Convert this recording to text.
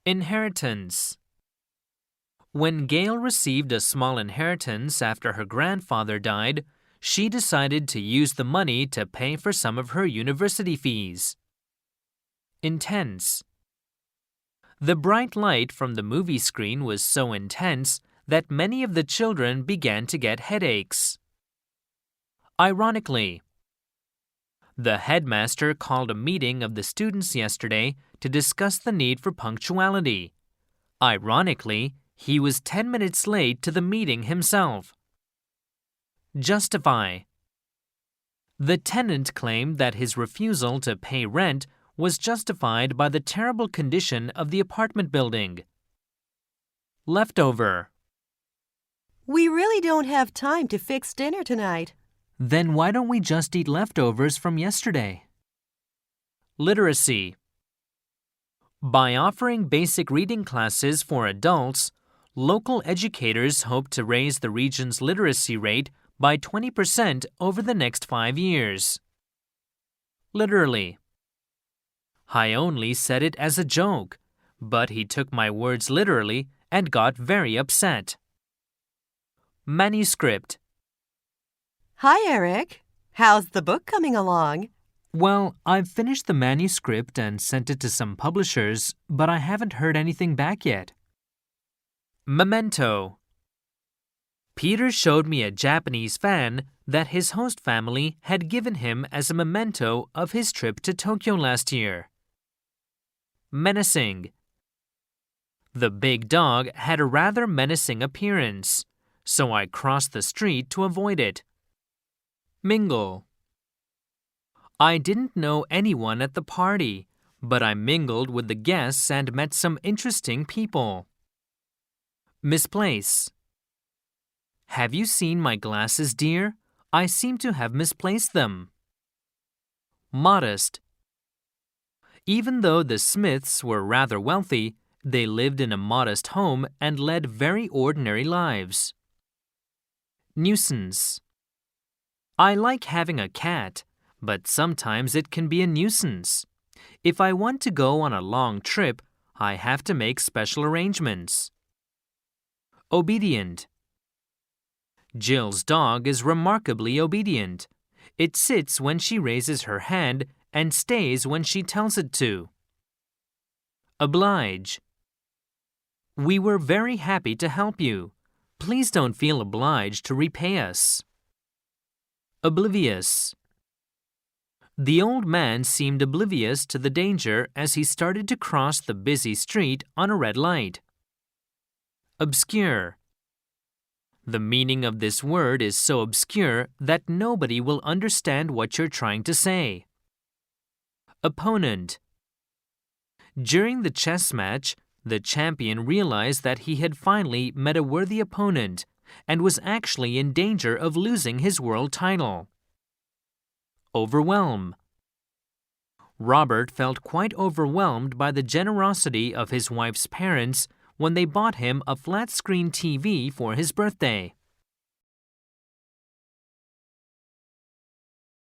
Inheritance. When Gail received a small inheritance after her grandfather died, she decided to use the money to pay for some of her university fees. Intense. The bright light from the movie screen was so intense that many of the children began to get headaches. Ironically. The headmaster called a meeting of the students yesterday to discuss the need for punctuality. Ironically, he was 10 minutes late to the meeting himself. Justify. The tenant claimed that his refusal to pay rent was justified by the terrible condition of the apartment building. Leftover. We really don't have time to fix dinner tonight. Then why don't we just eat leftovers from yesterday? Literacy. By offering basic reading classes for adults, local educators hope to raise the region's literacy rate by 20% over the next 5 years. Literally. I only said it as a joke, but he took my words literally and got very upset. Manuscript. Hi, Eric. How's the book coming along? Well, I've finished the manuscript and sent it to some publishers, but I haven't heard anything back yet. Memento. Peter showed me a Japanese fan that his host family had given him as a memento of his trip to Tokyo last year. Menacing. The big dog had a rather menacing appearance, so I crossed the street to avoid it. Mingle. I didn't know anyone at the party, but I mingled with the guests and met some interesting people. Misplace. Have you seen my glasses, dear? I seem to have misplaced them. Modest. Even though the Smiths were rather wealthy, they lived in a modest home and led very ordinary lives. Nuisance. I like having a cat, but sometimes it can be a nuisance. If I want to go on a long trip, I have to make special arrangements. Obedient. Jill's dog is remarkably obedient. It sits when she raises her hand and stays when she tells it to. Oblige. We were very happy to help you. Please don't feel obliged to repay us. Oblivious. The old man seemed oblivious to the danger as he started to cross the busy street on a red light. Obscure. The meaning of this word is so obscure that nobody will understand what you're trying to say. Opponent. During the chess match, the champion realized that he had finally met a worthy opponent and was actually in danger of losing his world title. Overwhelm. Robert felt quite overwhelmed by the generosity of his wife's parents when they bought him a flat-screen TV for his birthday.